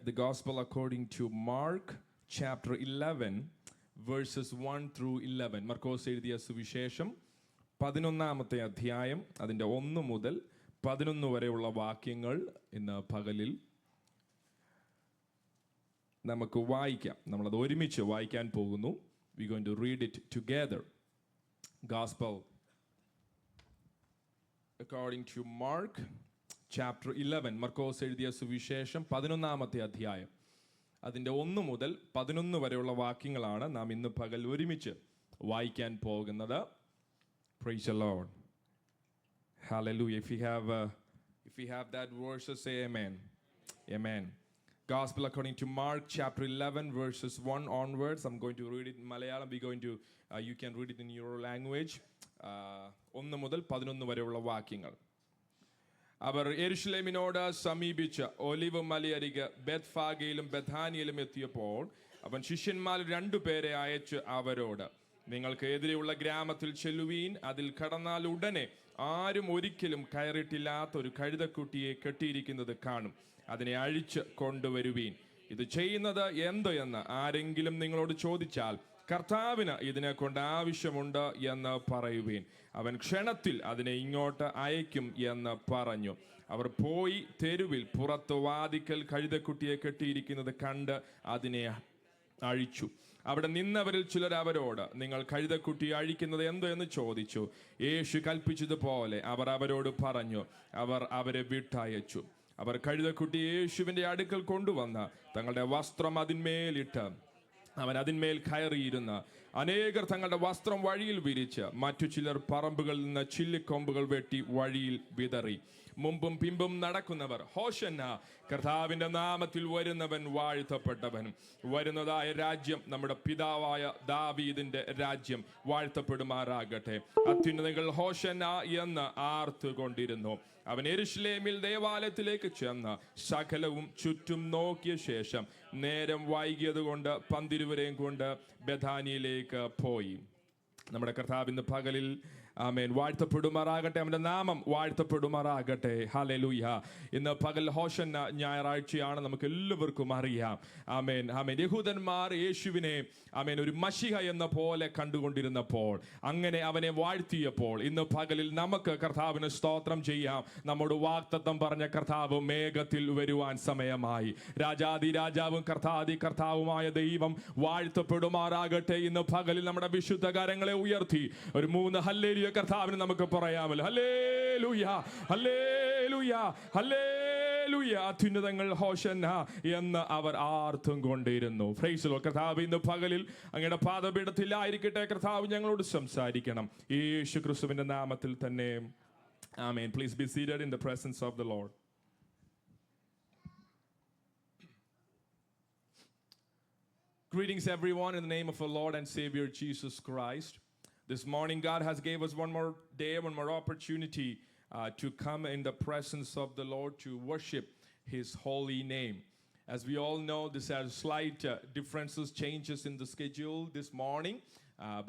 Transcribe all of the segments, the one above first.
the Gospel according to Mark chapter 11 verses 1 through 11. മർക്കോസ് എഴുതിയ സുവിശേഷം 11-ാമത്തെ അധ്യായം അതിൻ്റെ 1 മുതൽ 11 വരെയുള്ള വാക്യങ്ങൾ ഇന്ന് പകലിൽ നമുക്ക് വായിക്കാം. നമ്മളത് ഒരുമിച്ച് വായിക്കാൻ പോകുന്നു. We're going to read it together. Gospel according to Mark chapter 11. മർക്കോസ് എഴുതിയ സുവിശേഷം 11-ാമത്തെ അധ്യായം അതിൻ്റെ 1 മുതൽ 11 വരെയുള്ള വാക്യങ്ങളാണ് നാം ഇന്ന് പകൽ ഒരുമിച്ച് വായിക്കാൻ പോകുന്നത്. Praise the Lord. Hallelujah. If we have that verses, say amen. Amen. Gospel according to Mark chapter 11 verses 1 onwards. I'm going to read it in Malayalam. You can read it in your language. 1 മുതൽ 11 വരെയുള്ള വാക്യങ്ങൾ. അവർ യെരുശലേമിനോട് സമീപിച്ച് olive മലയരികെ ബെത്ഫാഗയിലും ബഥാനിയയിലും എത്തിയപ്പോൾ അവൻ ശിഷ്യന്മാർ 2 പേരെ അയച്ച് അവരോട്, നിങ്ങൾക്ക് എതിരെയുള്ള ഗ്രാമത്തിൽ ചെല്ലുവീൻ, അതിൽ കടന്നാൽ ഉടനെ ആരും ഒരിക്കലും കയറിയിട്ടില്ലാത്ത ഒരു കഴുതക്കുട്ടിയെ കെട്ടിയിരിക്കുന്നത് കാണും, അതിനെ അഴിച്ച് കൊണ്ടുവരുവീൻ. ഇത് ചെയ്യുന്നത് എന്ത് എന്ന് ആരെങ്കിലും നിങ്ങളോട് ചോദിച്ചാൽ കർത്താവിന് ഇതിനെ കൊണ്ട് ആവശ്യമുണ്ട് എന്ന് പറയുവീൻ. അവൻ ക്ഷണത്തിൽ അതിനെ ഇങ്ങോട്ട് അയക്കും എന്ന് പറഞ്ഞു. അവർ പോയി തെരുവിൽ പുറത്ത് വാതിക്കൽ കഴുതക്കുട്ടിയെ കെട്ടിയിരിക്കുന്നത് കണ്ട് അതിനെ അഴിച്ചു. അവിടെ നിന്നവരിൽ ചിലർ അവരോട്, നിങ്ങൾ കഴുതക്കുട്ടി അഴിക്കുന്നത് എന്ത് എന്ന് ചോദിച്ചു. യേശു കൽപ്പിച്ചതുപോലെ അവർ അവരോട് പറഞ്ഞു. അവർ അവരെ വിട്ടയച്ചു. അവർ കഴുതക്കുട്ടി യേശുവിൻ്റെ അടുക്കൽ കൊണ്ടുവന്ന് തങ്ങളുടെ വസ്ത്രം അതിന്മേലിട്ട് അവൻ അതിന്മേൽ കയറിയിരുന്ന അനേകർ തങ്ങളുടെ വസ്ത്രം വഴിയിൽ വിരിച്ച് മറ്റു ചിലർ പറമ്പുകളിൽ നിന്ന് ചില്ലിക്കൊമ്പുകൾ വെട്ടി വഴിയിൽ വിതറി. മുമ്പും പിമ്പും നടക്കുന്നവർ ഹോശന്ന, കർത്താവിൻ്റെ നാമത്തിൽ വരുന്നവൻ വാഴ്ത്തപ്പെട്ടവൻ, വരുന്നതായ രാജ്യം നമ്മുടെ പിതാവായ ദാവീദിന്റെ രാജ്യം വാഴ്ത്തപ്പെടുമാറാകട്ടെ. അത്യുന്നതങ്ങൾ ഹോശന്ന എന്ന് ആർത്തുകൊണ്ടിരുന്നു. അവൻ യെരുശലേമിൽ ദേവാലയത്തിലേക്ക് ചെന്ന് സകലവും ചുറ്റും നോക്കിയ ശേഷം നേരം വൈകിയത് കൊണ്ട് പന്തിരുവരെയും കൊണ്ട് ബഥാനിയിലേക്ക് പോയി. നമ്മുടെ കർത്താവ് ഇന്ന് പകലിൽ ആമേൻ വാഴ്ത്തപ്പെടുമാറാകട്ടെ. അവൻ്റെ നാമം വാഴ്ത്തപ്പെടുമാറാകട്ടെ. ഹല്ലേലൂയ. ഇന്ന് പകൽ ഹോശന്ന ഞായറാഴ്ചയാണ്, നമുക്ക് എല്ലാവർക്കും അറിയാം. ആമേൻ ആമേൻ. യഹൂദന്മാർ യേശുവിനെ ആമേൻ ഒരു മശിഹ എന്ന പോലെ കണ്ടുകൊണ്ടിരുന്നപ്പോൾ, അങ്ങനെ അവനെ വാഴ്ത്തിയപ്പോൾ, ഇന്ന് പകലിൽ നമുക്ക് കർത്താവിന് സ്തോത്രം ചെയ്യാം. നമ്മോട് വാഗ്ദത്തം പറഞ്ഞ കർത്താവ് മേഘത്തിൽ വരുവാൻ സമയമായി. രാജാതി രാജാവും കർത്താതി കർത്താവുമായ ദൈവം വാഴ്ത്തപ്പെടുമാറാകട്ടെ. ഇന്ന് പകലിൽ നമ്മുടെ വിശുദ്ധ കരങ്ങളെ ഉയർത്തി ഒരു 3 ഹല്ലേലൂയ കർത്താവിന് നമുക്ക് പറയാമല്ലോ. Hallelujah, hallelujah, hallelujah. അത്യുന്നതങ്ങൾ ഹോശന്ന എന്ന് അവർ ആർത്തും കൊണ്ടിരുന്നു. Praise the Lord. കർത്താവ് ഇന്ന് പകലിൽ അങ്ങയുടെ പാദപീഠത്തിലായിരിക്കട്ടെ. കർത്താവ് ഞങ്ങളോട് സംസാരിക്കണം യേശു ക്രിസ്തുവിന്റെ നാമത്തിൽ തന്നെ. Amen. Please be seated in the presence of the Lord. Greetings everyone in the name of our Lord and Savior Jesus Christ. This morning God has gave us one more day, one more opportunity to come in the presence of the Lord to worship His holy name. As we all know, this has slight differences, changes in the schedule this morning,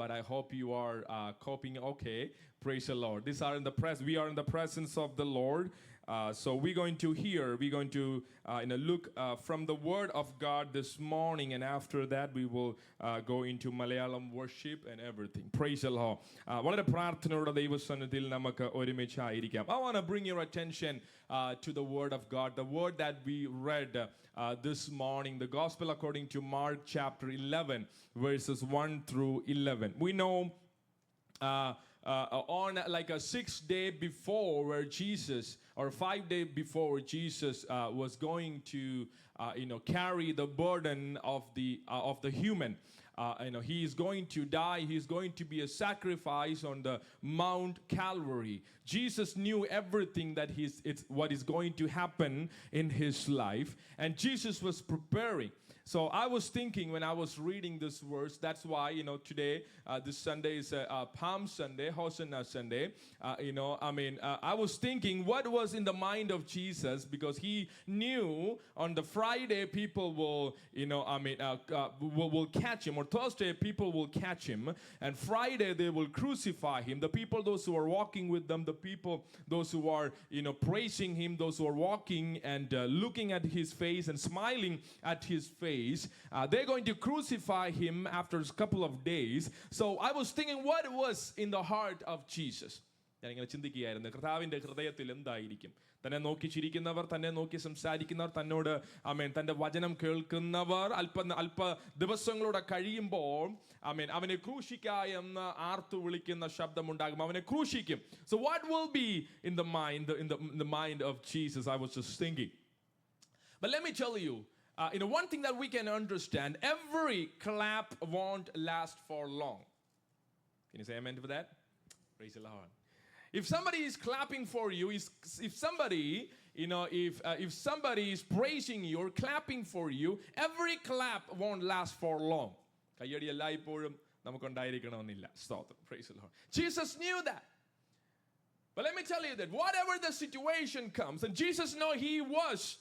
but I hope you are coping okay. Praise the Lord. We are in the presence of the Lord. So we're going to look from the Word of God this morning, and after that we will go into Malayalam worship and everything. Praise the Lord. വളരെ പ്രാർത്ഥനയോടെ ദൈവസന്നിധിയിൽ നമുക്ക് ഒരുമിച്ചായിരിക്കാം. I want to bring your attention to the Word of God, the word that we read this morning, the Gospel according to Mark chapter 11 verses 1 through 11. We know on like a 6 day before, where Jesus, or 5 day before Jesus was going to carry the burden of the human. He is going to die. He is going to be a sacrifice on the Mount Calvary. Jesus knew everything that what is going to happen in his life, and Jesus was preparing. So I was thinking when I was reading this verse, that's why today this Sunday is Palm Sunday, Hosanna Sunday. I was thinking what was in the mind of Jesus, because he knew on the Friday people will catch him, or Thursday, people will catch him. And Friday, they will crucify him. The people, those who are walking with them, the people, those who are, praising him, those who are walking and looking at his face and smiling at his face, they're going to crucify him after a couple of days. So I was thinking, what was in the heart of Jesus? ഞാനിങ്ങനെ ചിന്തിക്കുകയായിരുന്നു, കർത്താവിൻ്റെ ഹൃദയത്തിൽ എന്തായിരിക്കും? തന്നെ നോക്കി ചിരിക്കുന്നവർ, തന്നെ നോക്കി സംസാരിക്കുന്നവർ, തന്നോട് തൻ്റെ വചനം കേൾക്കുന്നവർ അല്പ ദിവസങ്ങളൂടെ കഴിയുമ്പോൾ അവനെ ക്രൂശിക്ക എന്ന് ആർത്തു വിളിക്കുന്ന ശബ്ദമുണ്ടാകും, അവനെ ക്രൂശിക്കും. So what will be in the mind of Jesus? I was just thinking. But let me tell you, one thing that we can understand, every clap won't last for long. Can you say amen to that? Praise the Lord. If somebody is clapping for you, if somebody is praising you or clapping for you, every clap won't last for long. കയ്യടി എല്ലായ്പ്പോഴും നമുക്കുണ്ടായിരിക്കണമെന്നില്ല. സ്തോത്രം. Praise the Lord. Jesus knew that. But let me tell you that whatever the situation comes, and Jesus knows he was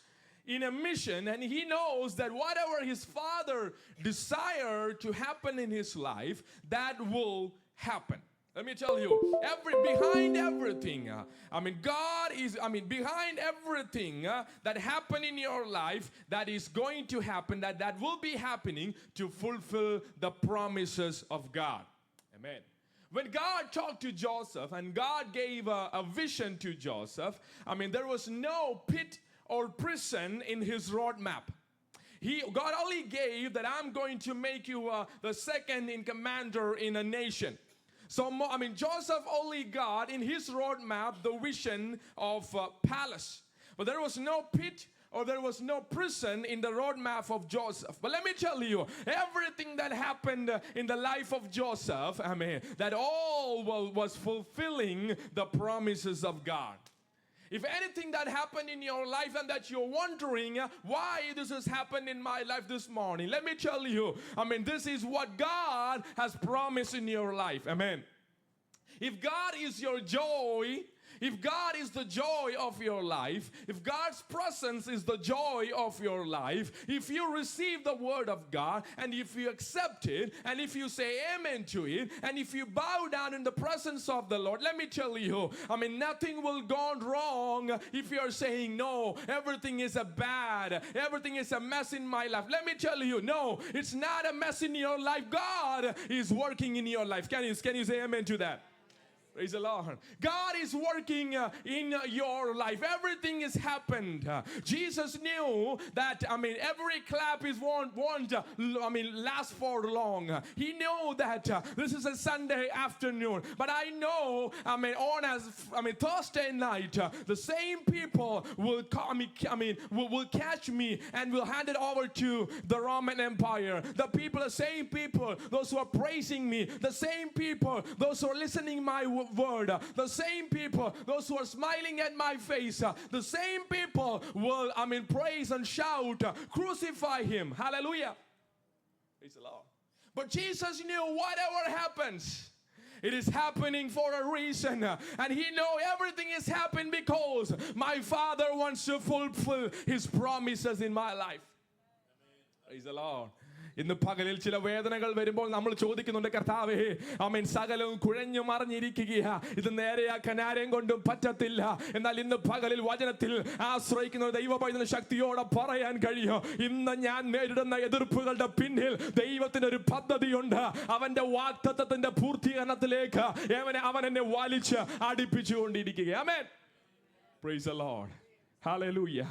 in a mission, and he knows that whatever his Father desired to happen in his life, that will happen. Let me tell you, behind everything, God is, behind everything that happened in your life, that is going to happen, that will be happening to fulfill the promises of God. Amen. When God talked to Joseph and God gave a vision to Joseph, there was no pit or prison in his roadmap. God only gave that I'm going to make you the second in commander in a nation. So, Joseph only got in his roadmap the vision of palace. But there was no pit or there was no prison in the roadmap of Joseph. But let me tell you, everything that happened in the life of Joseph, that all was fulfilling the promises of God. If anything that happened in your life and that you're wondering why this has happened in my life this morning, let me tell you, this is what God has promised in your life. Amen. If God is your joy, if God is the joy of your life, if God's presence is the joy of your life, if you receive the word of God and if you accept it and if you say amen to it and if you bow down in the presence of the Lord, let me tell you, nothing will go wrong if you're saying no, everything is everything is a mess in my life. Let me tell you, no, it's not a mess in your life. God is working in your life. Can you say amen to that? Praise the Lord. God is working in your life. Everything has happened. Jesus knew that, every clap won't last for long. He knew that this is a Sunday afternoon. But I know, Thursday night, the same people will will catch me and will hand it over to the Roman Empire. The same people, those who are praising me, the same people, those who are listening my word, the same people, those who are smiling at my face, the same people will, praise and shout, crucify him. Hallelujah. Praise the Lord. But Jesus knew whatever happens, it is happening for a reason. And he know everything is happening because my Father wants to fulfill his promises in my life. Amen. Praise the Lord. ഇന്ന് പകലിൽ ചില വേദനകൾ വരുമ്പോൾ നമ്മൾ ചോദിക്കുന്നുണ്ട്, കർത്താവേ, സകലവും കുഴഞ്ഞു മറിഞ്ഞിരിക്കുകയാ, ഇത് നേരെയാക്കാൻ ആരെയും കൊണ്ടും പറ്റത്തില്ല. എന്നാൽ ഇന്ന് പകലിൽ വചനത്തിൽ ആശ്രയിക്കുന്ന ദൈവപൈതൃക ശക്തിയോടെ പറയാൻ കഴിയും, ഇന്ന് ഞാൻ നേരിടുന്ന എതിർപ്പുകളുടെ പിന്നിൽ ദൈവത്തിന് ഒരു പദ്ധതിയുണ്ട്. അവന്റെ വാഗ്ദത്തത്തിന്റെ പൂർത്തീകരണത്തിലേക്ക് അവൻ എന്നെ വലിച്ച് അടുപ്പിച്ചുകൊണ്ടിരിക്കുക. ആമേൻ. Praise the Lord. Hallelujah.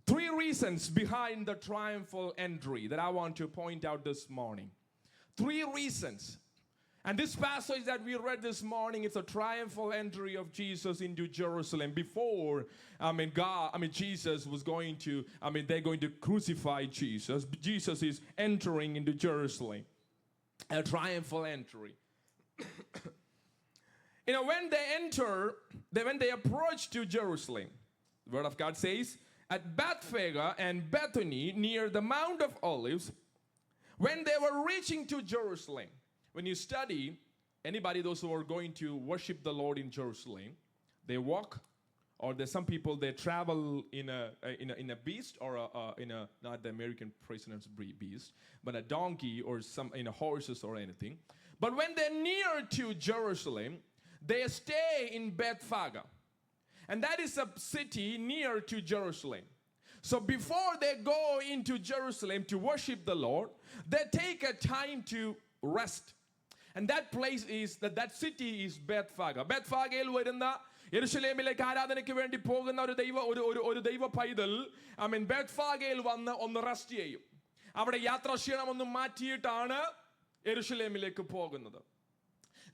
3 reasons behind the triumphal entry that I want to point out this morning. 3 reasons. And this passage that we read this morning, it's a triumphal entry of Jesus into Jerusalem. Before, Jesus was going to, they're going to crucify Jesus. Jesus is entering into Jerusalem. A triumphal entry. When they approached to Jerusalem, the word of God says, at Bethphage and Bethany near the Mount of Olives, when they were reaching to Jerusalem. When you study, those who are going to worship the Lord in Jerusalem, they walk Or there's some people, they travel in a beast, or not the American prisoners beast, but a donkey or some horses or anything. But when they're near to Jerusalem, they stay in Bethphage, and that is a city near to Jerusalem. So before they go into Jerusalem to worship the Lord, they take a time to rest. And that place is, that city is Bethphage. Bethphagയിൽ വരുന്ന യെരുശലേമിലേക്ക് ആരാധനയ്ക്ക് വേണ്ടി പോകുന്ന ഒരു ദൈവ പൈതൽ ബെത്ഫാഗയിൽ വന്ന് ഒന്ന് rest ചെയ്യും. അവിടെ യാത്രാക്ഷീണം ഒന്ന് മാറ്റിയിട്ടാണ് യെരുശലേമിലേക്ക് പോകുന്നത്.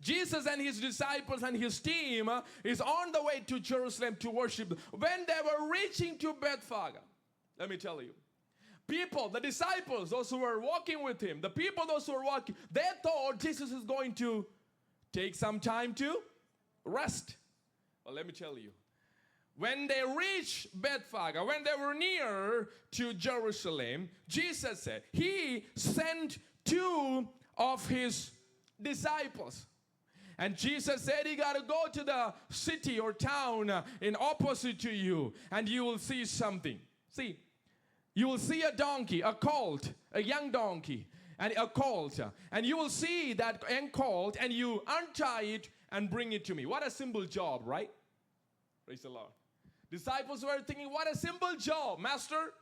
Jesus and his disciples and his team is on the way to Jerusalem to worship. When they were reaching to Bethphage, let me tell you, people, the disciples, those who were walking with him, the people, those who were walking, they thought Jesus is going to take some time to rest. Well, let me tell you, when they reached Bethphage, when they were near to Jerusalem, Jesus said, he sent 2 of his disciples. And Jesus said, you got to go to the city or town in opposite to you, and you will see something. See, you will see a donkey, a colt, a young donkey, and a colt. And you will see that young colt, and you untie it and bring it to me. What a simple job, right? Praise the Lord. Disciples were thinking, what a simple job, Master.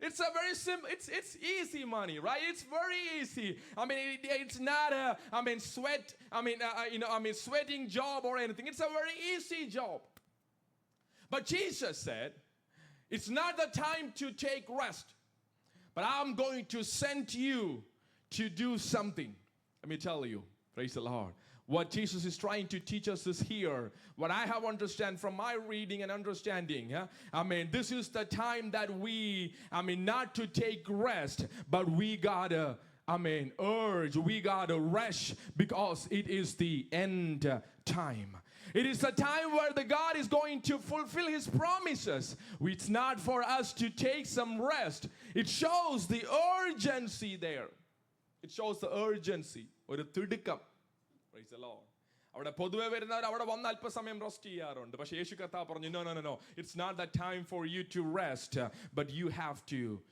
It's a very simple, it's easy money, right? It's very easy. It's not a, sweating job or anything. It's a very easy job. But Jesus said, it's not the time to take rest, but I'm going to send you to do something. Let me tell you, praise the Lord. What Jesus is trying to teach us is here. What I have understand from my reading and understanding, this is the time that we, not to take rest, but we gotta, we gotta rush, because it is the end time. It is a time where the God is going to fulfill his promises. It's not for us to take some rest. It shows the urgency there. It shows the urgency. ഒരു തിടുക്കം. Praise the Lord. അവിടെ പൊതുവെ വരുന്നവർ അവിടെ വന്ന് അല്പസമയം rest ചെയ്യാറുണ്ട്. പക്ഷേ യേശു കർത്താവ് പറഞ്ഞു, no. It's not the time for you to rest, but you have to,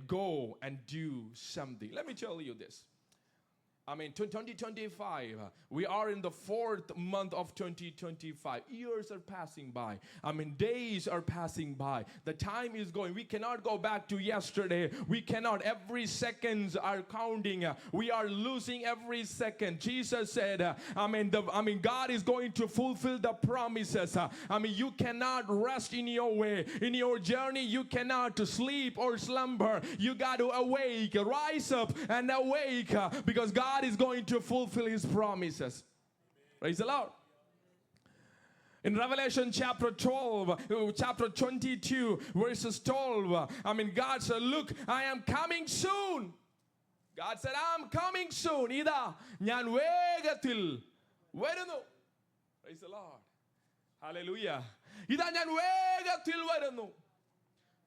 go and do something. Let me tell you this. 2025, we are in the 4th month of 2025. Years are passing by. Days are passing by. The time is going. We cannot go back to yesterday. We cannot. Every seconds are counting. We are losing every second. Jesus said, God is going to fulfill the promises. You cannot rest in your way. In your journey, you cannot sleep or slumber. You got to awake, rise up and awake, because God is going to fulfill his promises. Praise the Lord. In Revelation chapter 22, verses 12, God said, look, I am coming soon. God said, I'm coming soon. Ida, njan vegathil varunu. Praise the Lord. Hallelujah. Ida, njan vegathil varunu.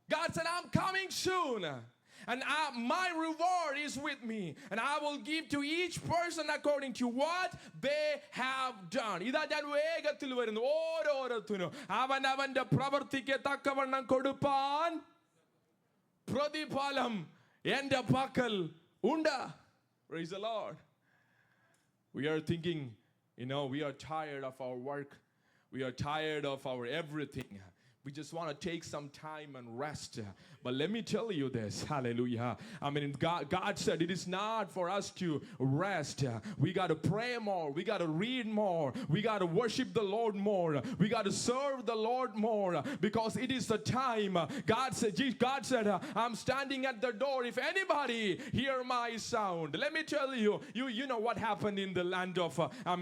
God said, I'm coming soon. And my reward is with me, and I will give to each person according to what they have done. ഇതാ ഞാൻ വേഗത്തിൽ വരുന്നു. ഓരോരുത്തരും അവനവന്റെ പ്രവൃത്തിക്ക് തക്കവണ്ണം കൊടുപ്പാൻ പ്രതിഫലം എൻ്റെ പക്കൽ ഉണ്ട്. Praise the Lord. We are thinking, we are tired of our work. We are tired of our everything. We just want to take some time and rest. But let me tell you this, hallelujah. God said it is not for us to rest. We got to pray more. We got to read more. We got to worship the Lord more. We got to serve the Lord more, because it is the time. God said, I'm standing at the door. If anybody hear my sound, let me tell you, you know what happened in the land of, our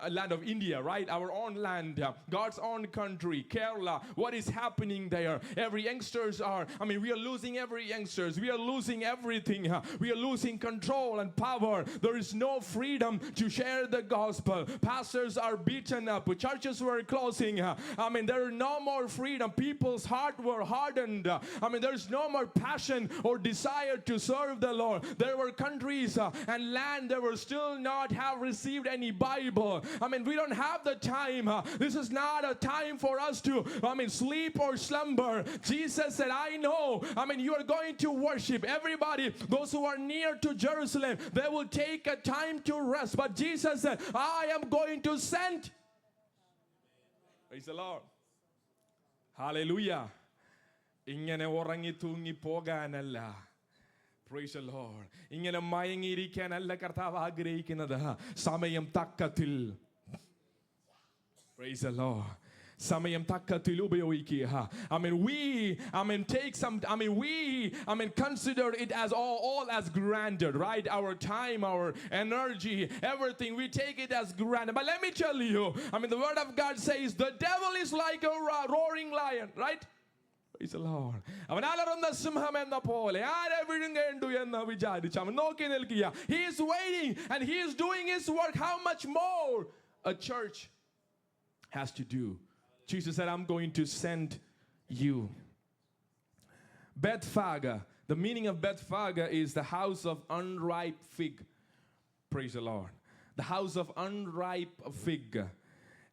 land of India, right? Our own land, God's own country, Kerala. what is happening there. Every youngsters are, we are losing every youngsters. We are losing everything. We are losing control and power. There is no freedom to share the gospel. Pastors are beaten up. Churches were closing. There is no more freedom. People's heart were hardened. There is no more passion or desire to serve the Lord. There were countries and land that were still not have received any Bible. We don't have the time. This is not a time for us to sleep or slumber. Jesus said, I know, you are going to worship. Everybody, those who are near to Jerusalem, they will take a time to rest. But Jesus said, I am going to send. Praise the Lord. Hallelujah. ഇങ്ങനെ ഉറങ്ങി തൂങ്ങി പോകാനല്ല. Praise the Lord. ഇങ്ങനെ മയങ്ങിയിരിക്കാനല്ല കർത്താവ് ആഗ്രഹിക്കുന്നത്. സമയം തക്കത്തിൽ. Praise the Lord. സമയം തക്കത്തിൽ ഉപയോഗിക്കുക. We consider it as all as granted, right? Our time, our energy, everything, we take it as granted. But let me tell you, the word of God says the devil is like a roaring lion, right? Praise the Lord. അവൻ അലറുന്ന സിംഹം എന്ന പോലെ ആരെ വിഴുങ്ങേണ്ടു എന്ന് വിചാരിച്ച് അവൻ നോക്കി നിൽക്കുക. He is waiting and he is doing his work. How much more a church has to do? Jesus said, I'm going to send you. Bethphage. The meaning of Bethphage is the house of unripe fig. Praise the Lord. The house of unripe fig.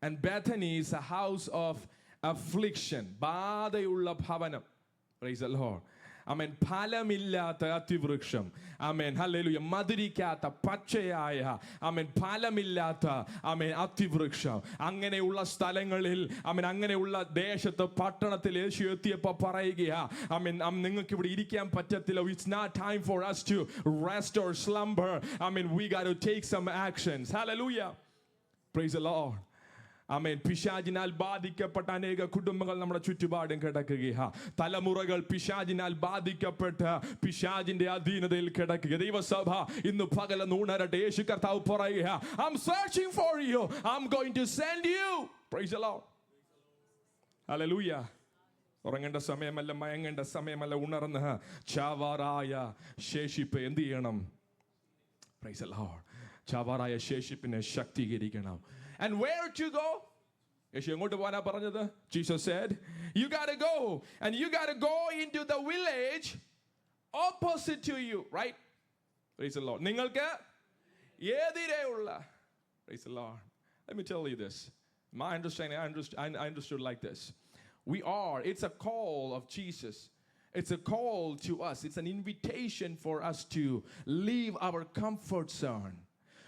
And Bethany is a house of affliction. ബാധയുള്ള ഭവനം. Praise the Lord. ഫലമില്ലാത്ത അതിവൃക്ഷം. Hallelujah. മധുരിക്കാത്ത പച്ചയായ ഫലമില്ലാത്ത അതിവൃക്ഷം. അങ്ങനെയുള്ള സ്ഥലങ്ങളിൽ അങ്ങനെയുള്ള ദേശത്ത് പട്ടണത്തിൽ യേശു എത്തിയപ്പോൾ പറയുക, നിങ്ങൾക്ക് ഇവിടെ ഇരിക്കാൻ പറ്റത്തില്ല. It's not time for us to rest or slumber. We got to take some actions. Hallelujah. Praise the Lord. പിശാചിനാൽ ബാധിക്കപ്പെട്ട അനേക കുടുംബങ്ങൾ നമ്മുടെ ചുറ്റുപാടും കിടക്കുകയാ. തലമുറകൾ പിശാചിനാൽ ബാധിക്കപ്പെട്ട് പിശാചിന്റെ അധീനതയിൽ കിടക്കുക. ദൈവസഭ ഇന്ന് പകലൊന്ന് ഉണരട്ടെ. യേശു കർത്താവ് പറയുക, I'm searching for you. I'm going to send you. Praise the Lord. Hallelujah. ഉറങ്ങേണ്ട സമയമല്ല, മയങ്ങേണ്ട സമയമല്ല. ഉണർന്ന് ചാവാറായ ശേഷിപ്പ് എന്ത് ചെയ്യണം? Praise the Lord. ചാവാറായ ശേഷിപ്പിനെ ശക്തീകരിക്കണം. And where to go? Jesus said, you got to go. And you got to go into the village opposite to you. Right? Praise the Lord. Praise the Lord. Let me tell you this. My understanding, I understood like this. It's a call of Jesus. It's a call to us. It's an invitation for us to leave our comfort zone.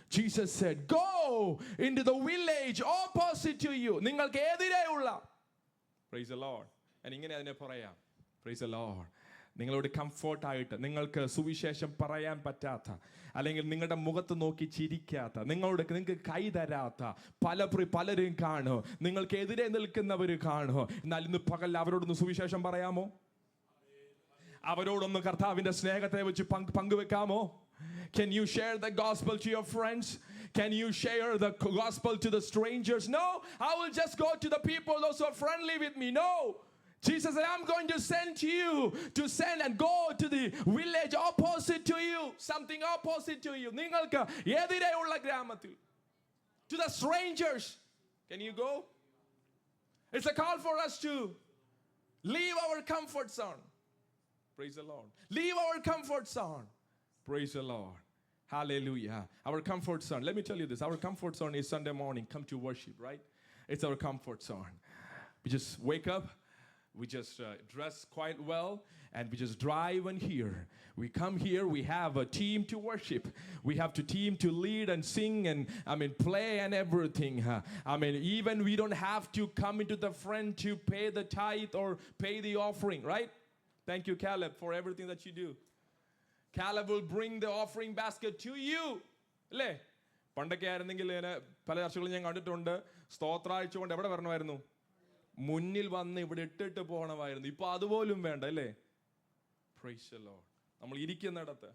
Jesus said, go into the village opposite to you. നിങ്ങൾക്ക് എതിരെയുള്ള. Praise the Lord. ഇങ്ങനെ അതിനെ പറയാം. Praise the Lord. നിങ്ങളോട് കംഫർട്ടായിട്ട്, നിങ്ങൾക്ക് സുവിശേഷം പറയാൻ പറ്റാത്ത, അല്ലെങ്കിൽ നിങ്ങളുടെ മുഖത്ത് നോക്കി ചിരിക്കാത്ത, നിങ്ങൾക്ക് കൈ തരാത്ത പലരും കാണും. നിങ്ങൾക്ക് എതിരെ നിൽക്കുന്നവർ കാണും. എന്നാൽ ഇന്ന് പകൽ അവരോടൊന്ന് സുവിശേഷം പറയാമോ? അവരോടൊന്ന് കർത്താവിന്റെ സ്നേഹത്തെ വെച്ച് പങ്കുവെക്കാമോ? Can you share the gospel to your friends? Can you share the gospel to the strangers? No, I will just go to the people those who are friendly with me. No. Jesus said, I'm going to send you to send and go to the village opposite to you. Something opposite to you. നിങ്ങൾക്ക് എതിരെയുള്ള ഗ്രാമത്തിൽ. To the strangers. Can you go? It's a call for us to leave our comfort zone. Praise the Lord. Leave our comfort zone. Praise the Lord. Hallelujah. Our comfort zone. Let me tell you this. Our comfort zone is Sunday morning. Come to worship, right? It's our comfort zone. We just wake up. We just dress quite well. And we just drive in here. We come here. We have a team to worship. We have a team to lead and sing and play and everything. Even we don't have to come into the front to pay the tithe or pay the offering, right? Thank you, Caleb, for everything that you do. Caleb will bring the offering basket to you. അല്ലേ? പണ്ടൊക്കെ ആയിരുന്നെങ്കിൽ പല ചർച്ചകളും ഞാൻ കണ്ടിട്ടുണ്ട്. സ്തോത്രാഴ്ച കൊണ്ട് എവിടെ വരണമായിരുന്നു? മുന്നിൽ വന്ന് ഇവിടെ ഇട്ടിട്ട് പോകണമായിരുന്നു. ഇപ്പൊ അതുപോലും വേണ്ട, അല്ലേ? Praise the Lord. നമ്മൾ ഇരിക്കുന്നിടത്ത്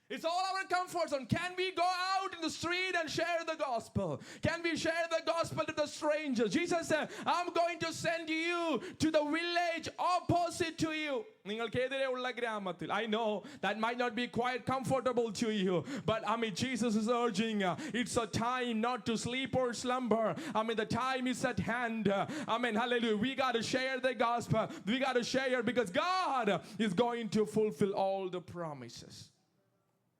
It's all our comfort zone. Can we go out in the street and share the gospel? Can we share the gospel to the strangers? Jesus said, I'm going to send you to the village opposite to you. I know that might not be quite comfortable to you, but Jesus is urging, it's a time not to sleep or slumber. The time is at hand. Hallelujah. We got to share the gospel. We got to share because God is going to fulfill all the promises.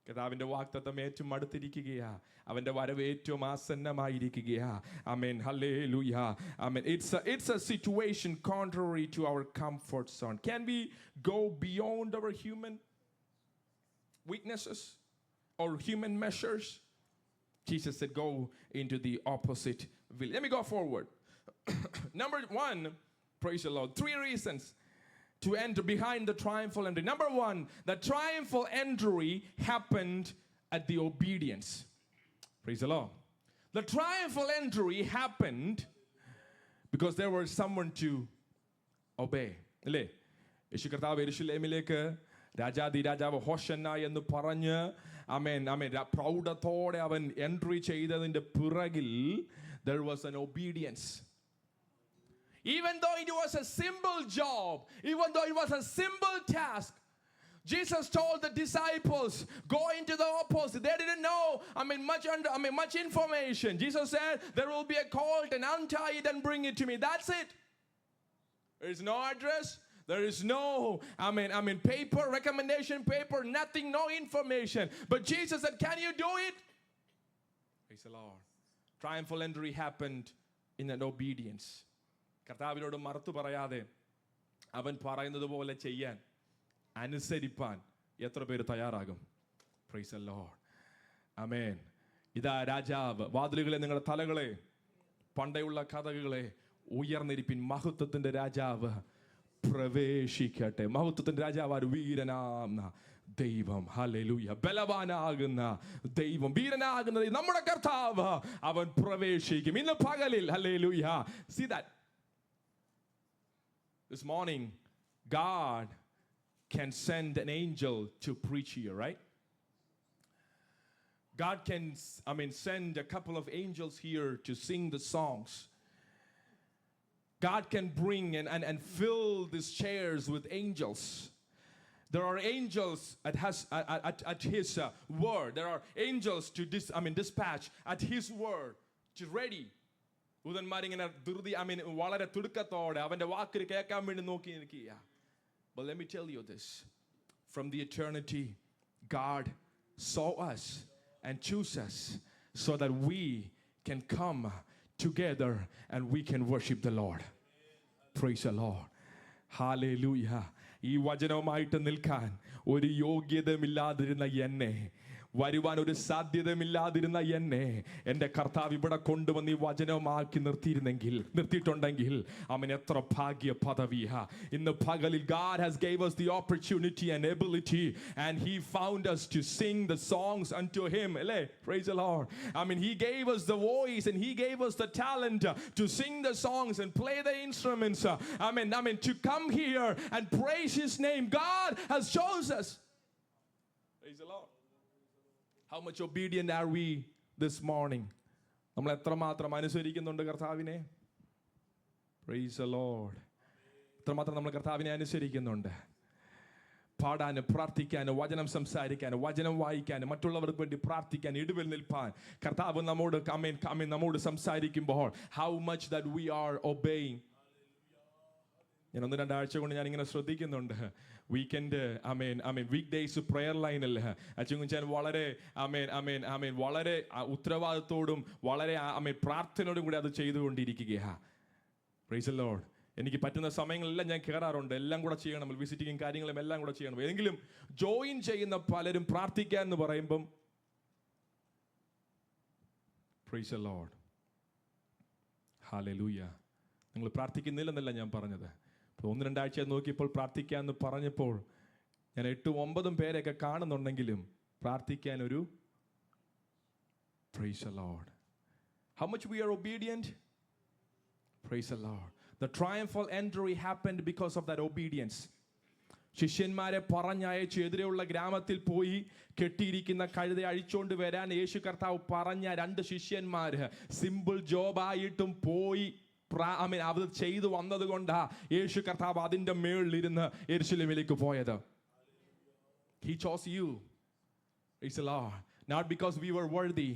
കർത്താവിന്റെ വാഗ്ദത്തം ഏറ്റവും അടുത്തിരിക്കുകയാ. അവന്റെ വരവ് ഏറ്റവും ആസന്നമായിരിക്കുകയാ. Amen. Hallelujah. Amen. It's a situation contrary to our comfort zone. Can we go beyond our human weaknesses or human measures? Jesus said, go into the opposite village. Let me go forward. Number one, praise the Lord. 3 reasons to enter behind the triumphal entry. Number one, the triumphal entry happened at the obedience. Praise the Lord. The triumphal entry happened because there was someone to obey. അല്ലേ? യേശു കർത്താവ് യെരൂശലേമിലേക്ക് രാജാവ് ഹോശന്ന എന്ന് പറഞ്ഞ് പ്രൗഢത്തോടെ അവൻ entry ചെയ്തതിന്റെ പിറകിൽ there was an obedience. Even though it was a simple job, even though it was a simple task, Jesus told the disciples, go into the opposite. They didn't know, much information. Jesus said, there will be a colt and untie it and bring it to me. That's it. There is no address. There is no, paper, recommendation paper, nothing, no information. But Jesus said, can you do it? Praise the Lord. Triumphal entry happened in an obedience. കർത്താവിനോട് മറുത്തു പറയാതെ അവൻ പറയുന്നത് പോലെ ചെയ്യാൻ അനുസരിപ്പാൻ എത്ര പേര് തയ്യാറാകും? Praise the Lord. Amen. ഇതാ രാജാവ്. വാതിലുകളെ നിങ്ങളുടെ തലകളെ, പണ്ടയുള്ള കഥകളെ ഉയർന്നിരിപ്പിൻ. മഹത്വത്തിന്റെ രാജാവ് പ്രവേശിക്കട്ടെ. മഹത്വത്തിന്റെ രാജാവ് ആര്? വീരനാം ദൈവം. ഹല്ലേലൂയ. ബലവാനാകുന്ന ദൈവം, വീരനാകുന്ന ദൈവം, നമ്മുടെ കർത്താവ്. അവൻ പ്രവേശിക്കും ഇന്ന് പകലിൽ. Hallelujah. See that? This morning, God can send an angel to preach here, right? God can, send a couple of angels here to sing the songs. God can bring and fill these chairs with angels. There are angels at His word. There are angels to dispatch at His word, to ready. ദൂതന്മാരിങ്ങനെ വളരെ തിടുക്കത്തോടെ അവന്റെ വാക്ക് കേൾക്കാൻ വേണ്ടി നോക്കി നിൽക്കുക. But let me tell you this. From the eternity, God saw us and chose us so that we can come together and we can worship the Lord. Praise the Lord. Hallelujah. ഈ വചനവുമായിട്ട് നിൽക്കാൻ ഒരു യോഗ്യതമില്ലാതിരുന്ന എന്നെ, വരുവാൻ ഒരു സാധ്യതമില്ലാതിരുന്ന എന്നെ എൻ്റെ കർത്താവ് ഇവിടെ കൊണ്ടുവന്ന് ഈ വചനമാക്കി നിർത്തിയിട്ടുണ്ടെങ്കിൽ അവൻ എത്ര ഭാഗ്യ പദവിയാ. ഇന്ന് പകലിൽ God has gave us the opportunity and ability and He found us to sing the songs unto Him. Praise the Lord. He gave us the voice and He gave us the talent to sing the songs and play the instruments. To come here and praise His name. God has chosen us. Praise the Lord. How much obedient are we this morning? നമ്മൾ എത്രമാത്രം അനുസരിക്കുന്നുണ്ട് കർത്താവിനെ? Praise the Lord. എത്രമാത്രം നമ്മൾ കർത്താവിനെ അനുസരിക്കുന്നുണ്ട്? പാടാനും പ്രാർത്ഥിക്കാനും വചനം സംസാരിക്കാനും വചനം വായിക്കാനും മറ്റുള്ളവർക്ക് വേണ്ടി പ്രാർത്ഥിക്കാൻ ഇടവിൽ നിൽപ്പാൻ കർത്താവ് നമ്മോട് സംസാരിക്കുമ്പോൾ how much that we are obeying. ഞാൻ 1-2 ആഴ്ച കൊണ്ട് ഞാൻ ഇങ്ങനെ ശ്രദ്ധിക്കുന്നുണ്ട്. വീക്കെൻഡ് വീക്ക് പ്രെയർ ലൈനിൽ അച്ചുകുഞ്ചാൻ വളരെ വളരെ ഉത്തരവാദിത്തോടും വളരെ പ്രാർത്ഥനയോടും കൂടി അത് ചെയ്തുകൊണ്ടിരിക്കുകയാണ്. Price the Lord. എനിക്ക് പറ്റുന്ന സമയങ്ങളെല്ലാം ഞാൻ കയറാറുണ്ട്. എല്ലാം കൂടെ ചെയ്യണം, വിസിറ്റിങ്ങും കാര്യങ്ങളും എല്ലാം കൂടെ ചെയ്യണം. ഏതെങ്കിലും ജോയിൻ ചെയ്യുന്ന പലരും പ്രാർത്ഥിക്കാൻ എന്ന് പറയുമ്പം പ്രൈസ് ദി ലോർഡ്. ഹല്ലേലൂയ. നിങ്ങൾ പ്രാർത്ഥിക്കുന്നില്ലെന്നല്ല ഞാൻ പറഞ്ഞത്. 1-2 ആഴ്ച നോക്കിയപ്പോൾ പ്രാർത്ഥിക്കാമെന്ന് പറഞ്ഞപ്പോൾ ഞാൻ 8-9 പേരെയൊക്കെ കാണുന്നുണ്ടെങ്കിലും പ്രാർത്ഥിക്കാൻ ഒരു praise the Lord. How much we are obedient? Praise the Lord. The triumphal entry happened because of that obedience. ശിഷ്യന്മാരെ പറഞ്ഞയച്ച് എതിരെയുള്ള ഗ്രാമത്തിൽ പോയി കെട്ടിയിരിക്കുന്ന കഴുത അഴിച്ചുകൊണ്ട് വരാൻ യേശു കർത്താവ് പറഞ്ഞ 2 ശിഷ്യന്മാര് സിമ്പിൾ ജോബായിട്ടും പോയി അത് ചെയ്തു വന്നത് കൊണ്ടാ യേശു കർത്താവ് അതിന്റെ മേളിലിരുന്ന് യെരൂശലേമിലേക്ക് പോയത്. He chose you. Praise the Lord. Not because we were worthy.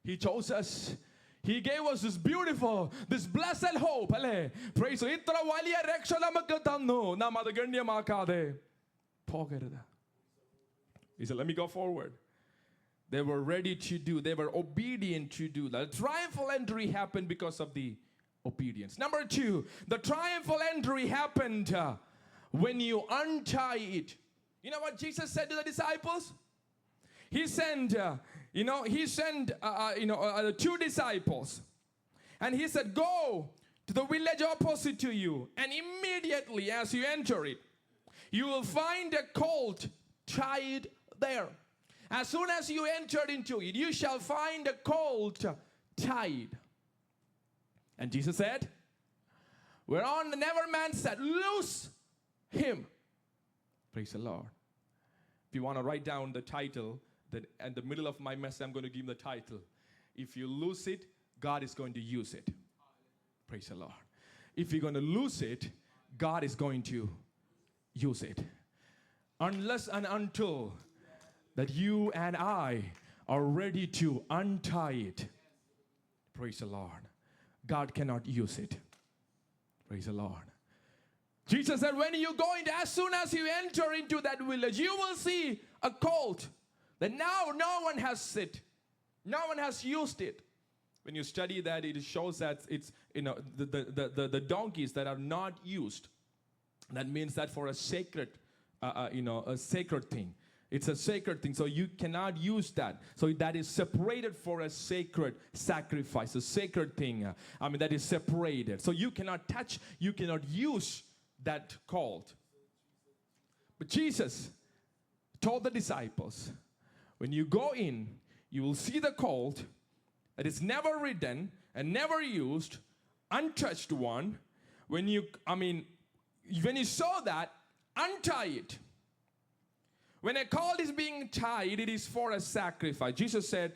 He chose us. He gave us this beautiful, this blessed hope. അല്ലേ? Praise. ഇത്ര വലിയ രക്ഷ നമുക്ക് തന്നു. നാം അത് ഗണ്യമാക്കാതെ പോകരുത്. He said, let me go forward. They were ready to do. They were obedient to do that. Triumphal entry happened because of the obedience. Number 2, the triumphal entry happened when you untie it. You know what Jesus said to the disciples? He sent, he sent 2 disciples. And he said, go to the village opposite to you. And immediately as you enter it, you will find a colt tied there. As soon as you entered into it, you shall find a colt tied. And Jesus said, whereon the never man said, loose him. Praise the Lord. If you want to write down the title, then in the middle of my message, I'm going to give the title. If you lose it, God is going to use it. Praise the Lord. If you're going to lose it, God is going to use it. Unless and until that you and I are ready to untie it, praise the Lord, God cannot use it. Praise the Lord. Jesus said, when you go in, as soon as you enter into that village, you will see a colt that now no one has it. No one has used it. When you study that, it shows that it's, the donkeys that are not used. That means that for a sacred, a sacred thing. It's a sacred thing, so you cannot use that. So that is separated for a sacred sacrifice, a sacred thing. That is separated. So you cannot touch, you cannot use that colt. But Jesus told the disciples, when you go in, you will see the colt that is never ridden and never used, untouched one. When you saw that, untie it. When a colt is being tied, it is for a sacrifice. Jesus said,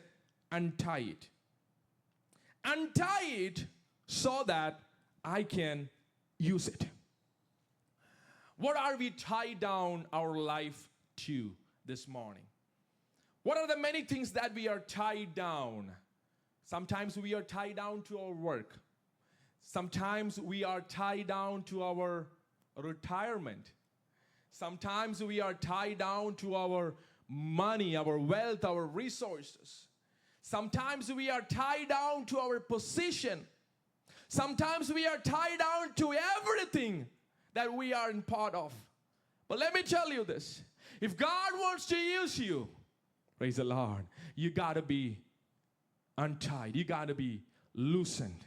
untie it. Untie it so that I can use it. What are we tied down our life to this morning? What are the many things that we are tied down? Sometimes we are tied down to our work. Sometimes we are tied down to our retirement. Sometimes we are tied down to our money, our wealth, our resources. Sometimes we are tied down to our position. Sometimes we are tied down to everything that we are in part of. But let me tell you this. If God wants to use you, praise the Lord, you got to be untied. You got to be loosened.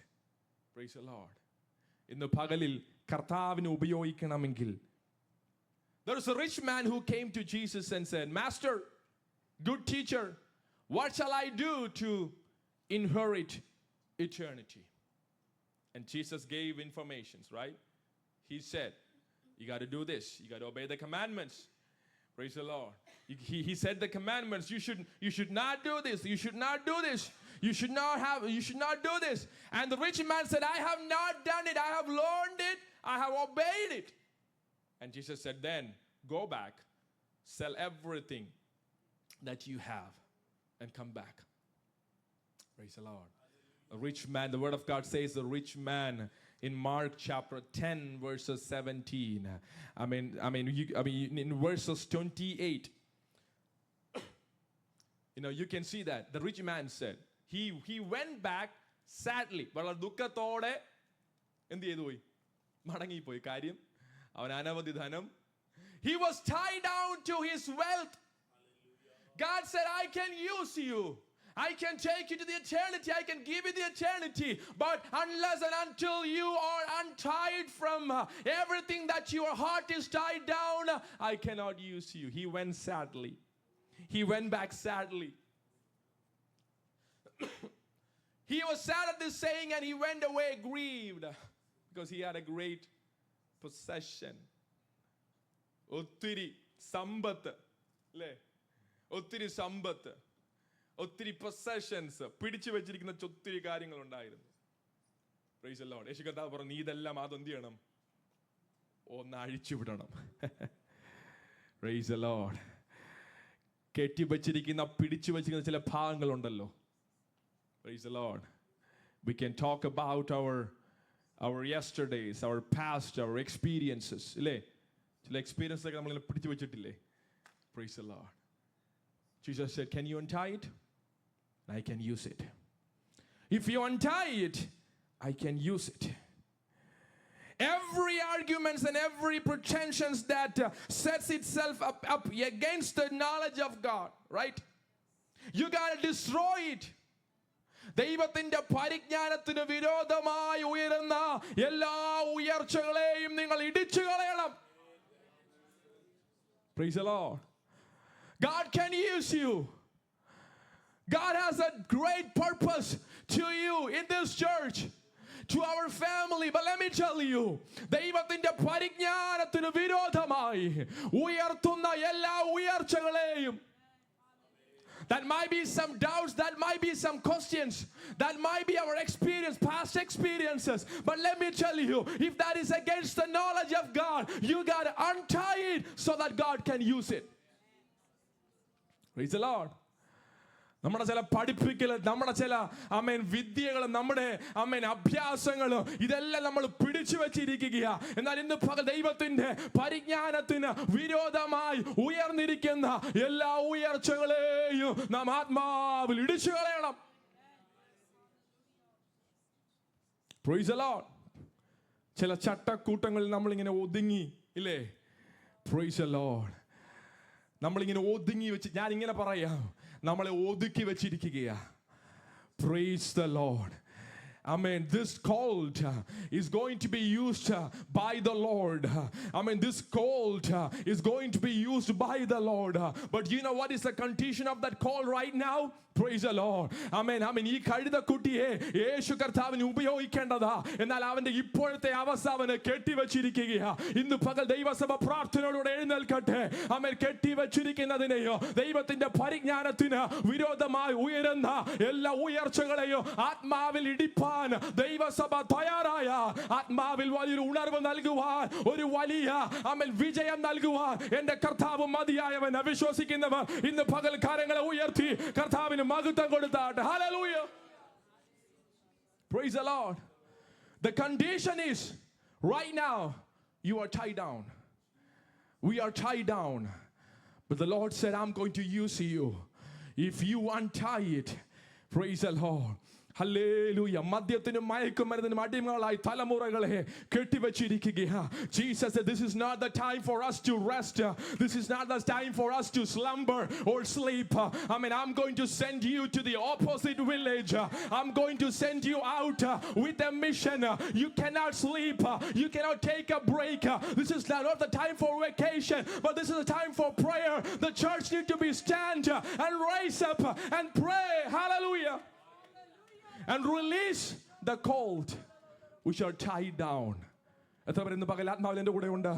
Praise the Lord. ഇന്ന് പകലിൽ കർത്താവിനെ ഉപയോഗിക്കണമെങ്കിൽ, there is a rich man who came to Jesus and said, Master, good teacher, what shall I do to inherit eternity? And Jesus gave informations, right? He said, you got to do this. You got to obey the commandments. Praise the Lord. He said the commandments. You should not do this. You should not do this. You should not do this. And the rich man said, I have not done it. I have learned it. I have obeyed it. And Jesus said, then go back, sell everything that you have, and come back. Praise the Lord. A rich man, the word of God says the rich man in Mark chapter 10, verses 17. In verses 28, you can see that the rich man said, he went back sadly. വളരെ ദുഃഖത്തോടെ എന്ത് ചെയ്തു പോയി? മടങ്ങിപ്പോയി. കാര്യം അവൻ അനവധി ധനം. He was tied down to his wealth. God said, I can use you. I can take you to the eternity. I can give you the eternity. But unless and until you are untied from everything that your heart is tied down, I cannot use you. He went sadly. He went back sadly. He was sad at this saying, and he went away grieved because he had a great possession. ഒത്തിരി സമ്പത്ത്, അല്ലേ? ഒത്തിരി സമ്പത്ത്, ഒത്തിരി possessions, പിടിച്ചു വെച്ചിരിക്കുന്ന ഒത്തിരി കാര്യങ്ങൾ ഉണ്ടായിരുന്നു. Price the Lord. യേശു കർത്താവ് പറഞ്ഞു, നീ ഇതെല്ലാം അതെന്ത് ചെയ്യണം? ഒന്ന് അഴിച്ചുവിടണം. Price the Lord. കെട്ടി വെച്ചിരിക്കുന്ന, പിടിച്ചു വെച്ചിരിക്കുന്ന ചില ഭാഗങ്ങളുണ്ടല്ലോ. Praise the Lord. We can talk about our yesterdays, our past, our experiences. ഇല്ലേ? ചില എക്സ്പീരിയൻസ് ഒക്കെ നമ്മളിങ്ങനെ പിടിച്ചു വെച്ചിട്ടില്ലേ? Praise the Lord. Jesus said, can you untie it? I can use it. If you untie it, I can use it. Every arguments and every pretensions that sets itself up against the knowledge of God, right? You got to destroy it. ദൈവത്തിന്റെ പരിജ്ഞാനത്തിന് വിരോധമായി ഉയരുന്ന എല്ലാ ഉയർച്ചകളെയും നിങ്ങൾ ഇടിച്ചു കളയണം. Praise the Lord. God can use you. God has a great purpose to you in this church, to our family. But let me tell you, ദൈവത്തിന്റെ പരിജ്ഞാനത്തിന് വിരോധമായി ഉയർത്തുന്ന എല്ലാ ഉയർച്ചകളെയും, that might be some doubts, that might be some questions, that might be our experience, past experiences. But let me tell you, if that is against the knowledge of God, you got to untie it so that God can use it. Praise the Lord. നമ്മുടെ ചില പഠിപ്പിക്കൽ, നമ്മുടെ ചില വിദ്യകൾ, നമ്മുടെ അഭ്യാസങ്ങളും ഇതെല്ലാം നമ്മൾ പിടിച്ചു വെച്ചിരിക്കുക. എന്നാൽ ഇന്ന് പകൽ ദൈവത്തിന്റെ പരിജ്ഞാനത്തിന് വിരോധമായി ഉയർന്നിരിക്കുന്ന എല്ലാ ഉയർച്ചകളെയും നാം ആത്മാവിൽ ഇടിച്ചു കളയണം. Praise the Lord. ചില ചട്ടക്കൂട്ടങ്ങളിൽ നമ്മളിങ്ങനെ ഒതുങ്ങി, ഇല്ലേ? Praise the Lord. നമ്മളിങ്ങനെ ഒതുങ്ങി വെച്ച്, ഞാൻ ഇങ്ങനെ പറയാം, നമ്മളെ ഒതുക്കി വെച്ചിരിക്കുകയാ. Praise the Lord. Amen. This colt is going to be used by the Lord. Amen. This colt is going to be used by the Lord. But you know what is the condition of that colt right now? Praise the Lord. Amen. ഈ കഴുതക്കുട്ടിയെ യേശു കർത്താവിന് ഉപയോഗിക്കേണ്ടതാ. എന്നാൽ അവന്റെ ഇപ്പോഴത്തെ അവസ്ഥ അവന് കെട്ടിവെച്ചിരിക്കുകയാ. ഇന്ന് പകൽ ദൈവസഭ പ്രാർത്ഥനയോടെ എഴുന്നേൽക്കട്ടെ. അവൻ കെട്ടിവെച്ചിരിക്കുന്നതിനെയോ ദൈവത്തിന്റെ പരിജ്ഞാനത്തിന് വിരോധമായി ഉയരുന്ന എല്ലാ ഉയർച്ചകളെയോ ആത്മാവിൽ ഇടിപ്പാൻ ദൈവസഭ തയ്യാറായ, ആത്മാവിൽ വലിയൊരു ഉണർവ് നൽകുവാൻ, ഒരു വലിയ വിജയം നൽകുവാൻ എന്റെ കർത്താവ് മതിയായവൻ. അവിശ്വസിക്കുന്നവർ ഇന്ന് പകൽ കരങ്ങളെ ഉയർത്തി കർത്താവിന് മഹത്വം കൊടുത്താട്ടെ. Hallelujah. Praise the Lord. The condition is right now you are tied down. We are tied down. But the Lord said, I'm going to use you. If you untie it, praise the Lord. Hallelujah. മദ്യത്തിനും മയക്കുമരുന്നിനും അടിമകളായി തലമുറകളെ കെട്ടിവെച്ചിരിക്കുകയാ. Jesus said, this is not the time for us to rest. This is not the time for us to slumber or sleep. I'm going to send you to the opposite village. I'm going to send you out with a mission. You cannot sleep. You cannot take a break. This is not the time for vacation, but this is the time for prayer. The church needs to be stand and raise up and pray. Hallelujah. And release the colt which are tied down. എത്ര പേര് ഇന്ന് പകൽ ആത്മാവിൽ എൻ്റെ കൂടെ ഉണ്ട്?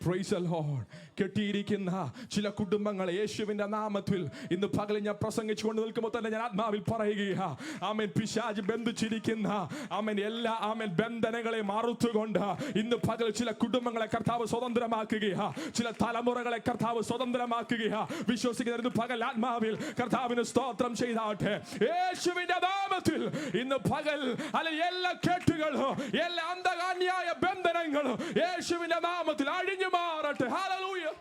Praise the Lord. കെട്ടിയിരിക്കുന്ന ചില കുടുംബങ്ങളെ യേശുവിന്റെ നാമത്തിൽ ഇന്ന് പകൽ ഞാൻ പ്രസംഗിച്ചുകൊണ്ട് നിൽക്കുമ്പോൾ തന്നെ ഞാൻ ആത്മാവിൽ പറയുകയാ. ആമേൻ. പിശാച് ബന്ധിച്ചിരിക്കുന്ന എല്ലാ ബന്ധനങ്ങളെ മറുത്തുകൊണ്ട് ഇന്ന് പകൽ ചില കുടുംബങ്ങളെ കർത്താവ് സ്വതന്ത്രമാക്കുകയാ. ചില തലമുറകളെ കർത്താവ് സ്വതന്ത്രമാക്കുകയാ. വിശ്വസിക്കുന്ന ഇന്ന് പകൽ ആത്മാവിൽ കർത്താവിന് സ്തോത്രം ചെയ്താട്ടെ. യേശുവിന്റെ നാമത്തിൽ ഇന്ന് പകൽ എല്ലാ കെട്ടുകളും എല്ലാ അന്ധകാന്യായ ബന്ധനങ്ങളും യേശുവിന്റെ നാമത്തിൽ അഴിഞ്ഞു മാറട്ടെ. Hallelujah.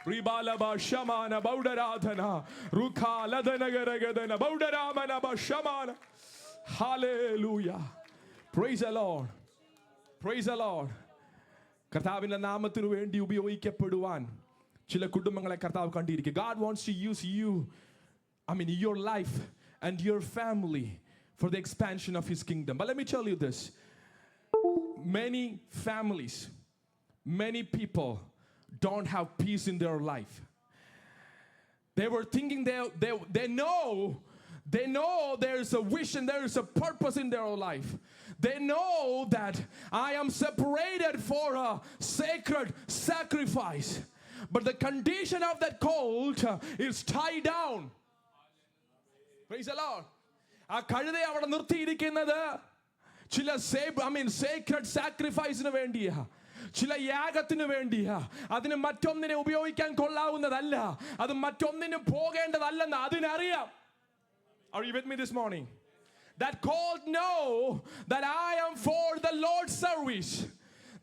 Ribalaba shamana baudaradhana rukhaladanagaragana baudaramana bashamana. Hallelujah. Praise the Lord. Praise the Lord. കർത്താവിന്റെ നാമത്തിനു വേണ്ടി ഉപയോഗിക്കപ്പെടുവാൻ ചില കുടുംബങ്ങളെ കർത്താവ് കണ്ടിരിക്കുക. God wants to use you, your life and your family for the expansion of his kingdom. But let me tell you this. Many families, many people don't have peace in their life. They were thinking they know there is a vision, there is a purpose in their life. They know that I am separated for a sacred sacrifice. But the condition of that colt is tied down. Praise the Lord. ആ കഴുതയെ അവിടെ നിർത്തിയിരിക്കുന്നത് ചില Sacred സാക്രിഫൈസിന് വേണ്ടിയാ, ചില യാഗത്തിന് വേണ്ടിയാ. അതിന് മറ്റൊന്നിനെ ഉപയോഗിക്കാൻ കൊള്ളാവുന്നതല്ല, അത് മറ്റൊന്നിനും പോകേണ്ടതല്ലെന്ന് അതിനറിയാം. Are you with me this morning? That colt know that I am for the Lord's service.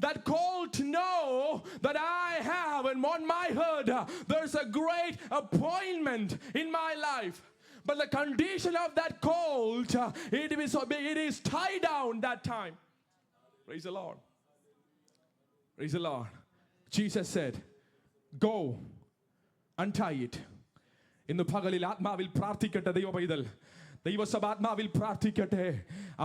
That colt know that I have, and on my head there's a great appointment in my life. But the condition of that colt, it is tied down that time. Praise the Lord. Praise the Lord. Jesus said, go, untie it. ഇന്ന് പകലിൽ ആത്മാവിൽ പ്രാർത്ഥിക്കട്ടെ ദൈവ പൈതൽ, ദൈവസഭാത്മാവിൽ പ്രാർത്ഥിക്കട്ടെ.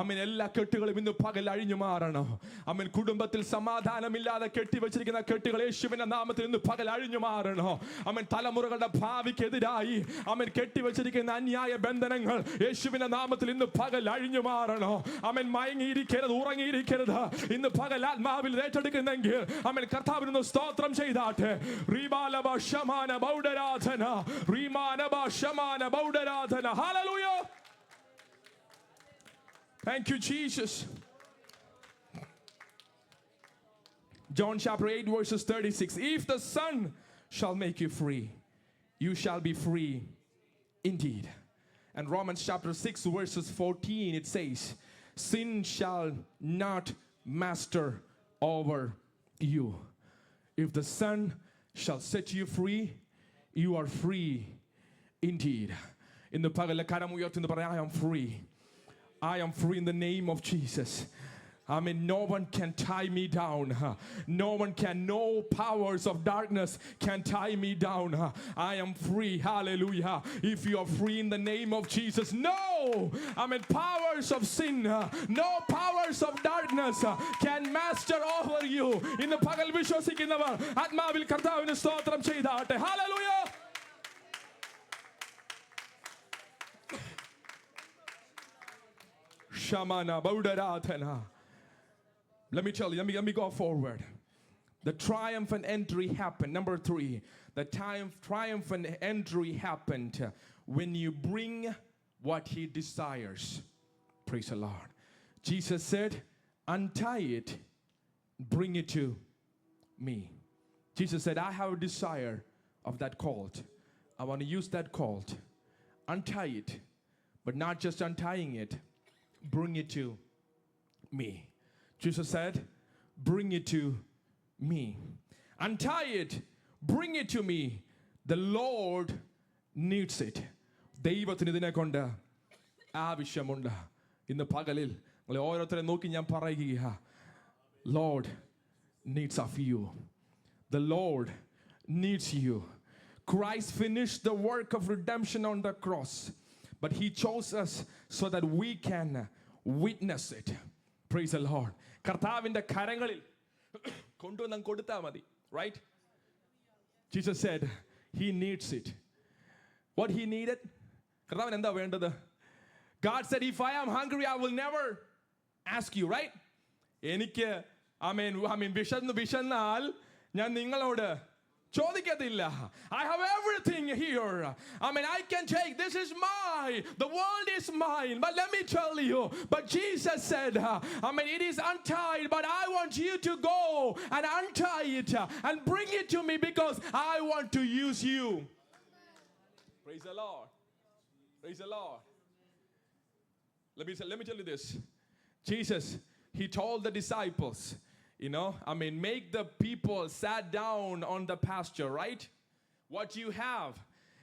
അമ്മൻ എല്ലാ കെട്ടുകളും ഇന്ന് പകൽ അഴിഞ്ഞു മാറണം. അമ്മൻ കുടുംബത്തിൽ സമാധാനമില്ലാതെ കെട്ടിവെച്ചിരിക്കുന്ന കെട്ടുകൾ യേശുവിന്റെ നാമത്തിൽ ഇന്ന് പകൽ അഴിഞ്ഞു മാറണം. അമ്മൻ തലമുറകളുടെ ഭാവിക്കെതിരായി അമ്മൻ കെട്ടിവെച്ചിരിക്കുന്ന അന്യായ ബന്ധനങ്ങൾ യേശുവിന്റെ നാമത്തിൽ ഇന്ന് പകൽ അഴിഞ്ഞു മാറണം. അമ്മൻ മയങ്ങിയിരിക്കരുത്, ഉറങ്ങിയിരിക്കരുത്. ഇന്ന് പകൽ ആത്മാവിൽ ഏറ്റെടുക്കുന്നെങ്കിൽ അമ്മൻ കർത്താവിന് സ്തോത്രം ചെയ്താട്ടെ. റീബാലബ ശമാന ബൗഡരാധന, റീമാനബ ശമാന ബൗഡരാധന. Hallelujah. Thank you, Jesus. John chapter 8 verses 36. If the Son shall make you free, you shall be free indeed. And Romans chapter 6 verses 14, it says, sin shall not master over you. If the Son shall set you free, you are free indeed. In the pagala karamuyot I am free. I am free in the name of Jesus. I mean, no one can tie me down. No one can, no powers of darkness can tie me down. I am free. Hallelujah. If you are free in the name of Jesus, no, I mean, powers of sin, no powers of darkness can master over you. In the pagal vishwasikunnavar atmavil kartavinu stotram cheydaatte. Hallelujah. Shamana Baudaratana. Let me tell you, let me go forward. The triumphant entry happened. Number 3, the triumphant entry happened when you bring what he desires. Praise the Lord. Jesus said, untie it, bring it to me. Jesus said, I have a desire of that colt. I want to use that colt. Untie it, but not just untying it, bring it to me. Jesus said, bring it to me. Untie it, bring it to me. The Lord needs it. ദൈവത്തിന് ഇതിനെ കൊണ്ട് ആവശ്യമുണ്ട്. ഇന്ന് പകലിൽ നിങ്ങളെ ഓരോരുത്തരെ നോക്കി ഞാൻ പറയുക, Lord needs of you. The Lord needs you. Christ finished the work of redemption on the cross, but he chose us so that we can witness it. Praise the Lord. കർത്താവിന്റെ കരങ്ങളിൽ കൊണ്ടുവന്ന് കൊടുത്താൽ മതി. Right? Jesus said he needs it. What he needed? കർത്താവിന് എന്താ വേണ്ടത്? God said, if I am hungry, I will never ask you. Right? എനിക്ക് വിശന്നാൽ ഞാൻ നിങ്ങളോട് ചോദിക്കത്തില്ല. I have everything here. I can take. This is mine. The world is mine. But let me tell you, but Jesus said, it is untied, but I want you to go and untie it and bring it to me because I want to use you. Praise the Lord. Praise the Lord. Let me tell you this. Jesus, he told the disciples, make the people sat down on the pasture, right? What you have.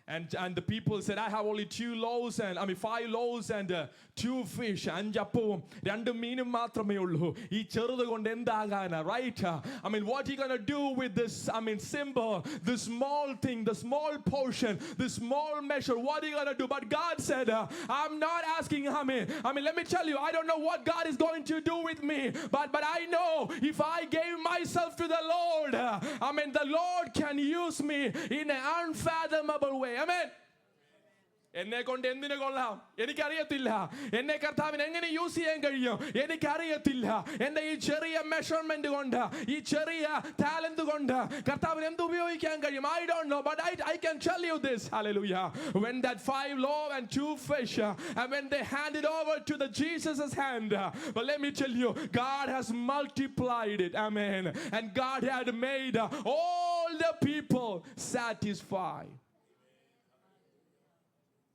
And the people said, I have only 5 loaves and 2 fish. Anjapum, 2 meenum മാത്രമേ ഉള്ളൂ. ഈ ചെറുത് കൊണ്ട് എന്താകാനാ, right? What are you going to do with this, symbol, the small thing, the small portion, the small measure? What are you going to do? But God said, I'm not asking, let me tell you, I don't know what God is going to do with me. But I know if I gave myself to the Lord, the Lord can use me in an unfathomable way. Amen. എന്നെ കൊണ്ട് എന്തിനു കൊള്ളാം എനിക്കറിയത്തില്ല. എന്നെ കർത്താവിന് എങ്ങനെ use ചെയ്യാൻ കഴിയും എനിക്കറിയത്തില്ല. എന്റെ ഈ ചെറിയ മെഷർമെന്റ് കൊണ്ട്, ഈ ചെറിയ ടാലന്റ് കൊണ്ട് കർത്താവിന് എന്ത് ഉപയോഗിക്കാൻ കഴിയും? I don't know, but I can tell you this. Hallelujah. When that 5 loaves and 2 fish, and when they handed over to the Jesus' hand, but let me tell you, God has multiplied it. Amen. And God had made all the people satisfied.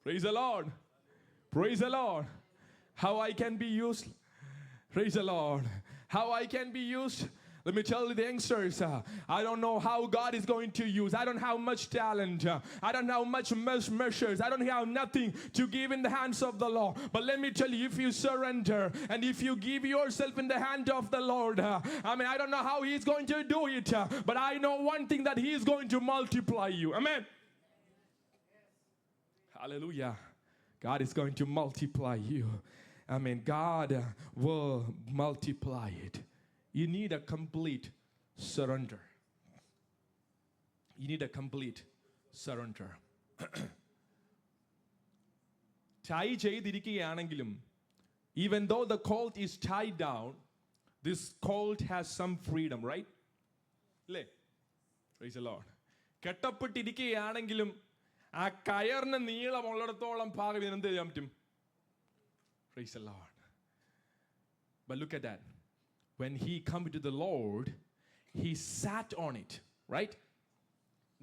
Praise the Lord. Praise the Lord. How I can be used. Praise the Lord. How I can be used. Let me tell you, the youngsters, I don't know how God is going to use. I don't have much talent. I don't have much measures. I don't have nothing to give in the hands of the Lord. But let me tell you, if you surrender and if you give yourself in the hand of the Lord, I don't know how He's going to do it. But I know one thing, that He is going to multiply you. Amen. Hallelujah. God is going to multiply you. God will multiply it. You need a complete surrender. You need a complete surrender. Tie ചെയ്തിരിക്കുകയാണെങ്കിലും, even though the colt is tied down, this colt has some freedom, right? അല്ലേ? Praise the Lord. കെട്ടപ്പെട്ടിരിക്കുകയാണെങ്കിലും ആ കയറിന് നീളമുള്ളിടത്തോളം ഭാഗം എന്ത് ചെയ്യാൻ പറ്റും? Praise the Lord. But look at that. When he come to the Lord, he sat on it, right?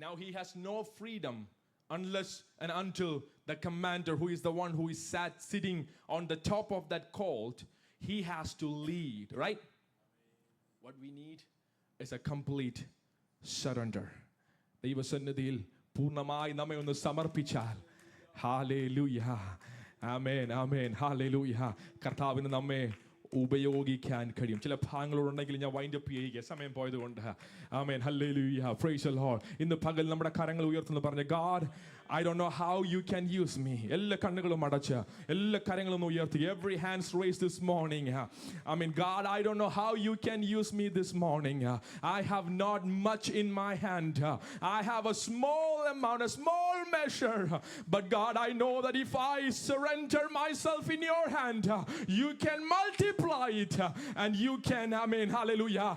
Now he has no freedom unless and until the commander, who is the one who is sitting on the top of that colt, he has to lead, right? What we need is a complete surrender. ദൈവസന്നിധിയിൽ പൂർണ്ണമായി നമ്മെ ഒന്ന് സമർപ്പിച്ചാൽ, hallelujah, ആമേൻ, ആമേൻ, hallelujah, കർത്താവിന് നമ്മെ ഉപയോഗിക്കാൻ കഴിയും. ചില ഭാഗങ്ങളുണ്ടെങ്കിൽ ഞാൻ വൈൻഡപ്പ് ചെയ്യുക, സമയം പോയതുകൊണ്ട്. ആമേൻ, ഹല്ലേലൂയ, പ്രൈസ് ദി ലോർഡ്. ഇന്ന് പകൽ നമ്മുടെ കരങ്ങൾ ഉയർത്തുന്നു പറഞ്ഞ്, God, I don't know how you can use me. എല്ലാ കണ്ണുകളും അടച്ച് എല്ലാ കരങ്ങളും ഉയർത്തി. Every hands raised this morning. God, I don't know how you can use me this morning. I have not much in my hand. I have a small amount, a small measure. But God, I know that if I surrender myself in your hand, you can multiply it. And you can, hallelujah,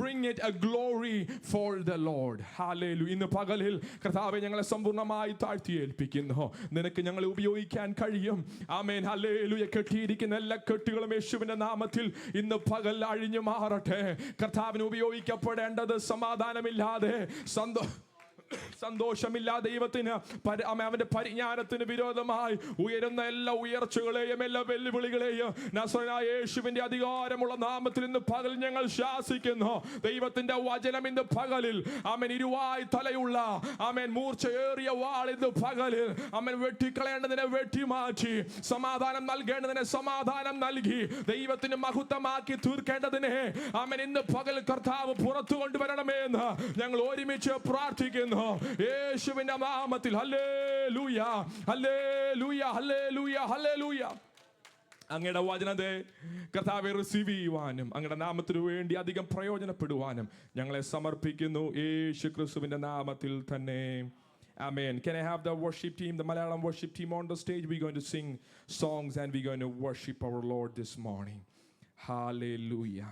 bring it a glory for the Lord. Hallelujah. ഇന്ന് പകലിൽ കർത്താവേ, ഞങ്ങളെ സമ്പൂർണ്ണമായി താഴ്ത്തി ഏൽപ്പിക്കുന്നു. നിനക്ക് ഞങ്ങളെ ഉപയോഗിക്കാൻ കഴിയും. ആമേൻ, ഹല്ലേലൂയ. കെട്ടിയിരിക്കുന്ന എല്ലാ കെട്ടുകളും യേശുവിന്റെ നാമത്തിൽ ഇന്ന് പകൽ അഴിഞ്ഞു മാറട്ടെ. കർത്താവിന് ഉപയോഗിക്കപ്പെടേണ്ടത് സമാധാനമില്ലാതെ, സന്തോഷമില്ലാതെ, ദൈവത്തിന് അവന്റെ പരിജ്ഞാനത്തിന് വിരോധമായി ഉയരുന്ന എല്ലാ ഉയർച്ചകളെയും എല്ലാ വെല്ലുവിളികളെയും നസറേനായ യേശുവിന്റെ അധികാരമുള്ള നാമത്തിൽ ഇന്ന് പകൽ ഞങ്ങൾ ശാസിക്കുന്നു. ദൈവത്തിന്റെ വചനം ഇന്ന് പകലിൽ ഇരുവായി തലയുള്ള മൂർച്ചയേറിയ വാൾ ഇന്ന് പകലിൽ വെട്ടിക്കളയേണ്ടതിനെ വെട്ടിമാറ്റി, സമാധാനം നൽകേണ്ടതിനെ സമാധാനം നൽകി, ദൈവത്തിന് മഹത്വമാക്കി തീർക്കേണ്ടതിനെ ഇന്ന് പകൽ കർത്താവ് പുറത്തു കൊണ്ടുവരണമേ എന്ന് ഞങ്ങൾ ഒരുമിച്ച് പ്രാർത്ഥിക്കുന്നു. യേശുവിന്റെ നാമത്തിൽ. Hallelujah, hallelujah, hallelujah, hallelujah. അങ്ങയുടെ വചനത്തെ കർത്താവെ റിസീവ് ചെയ്യുവാനും അങ്ങയുടെ നാമത്തിനു വേണ്ടി അധികം പ്രയോജനപ്പെടുവാനും ഞങ്ങളെ സമർപ്പിക്കുന്നു, യേശു ക്രിസ്തുവിന്റെ നാമത്തിൽ തന്നെ. Amen. Can I have the worship team, the Malayalam worship team on the stage? We're going to sing songs and we're going to worship our Lord this morning. Hallelujah.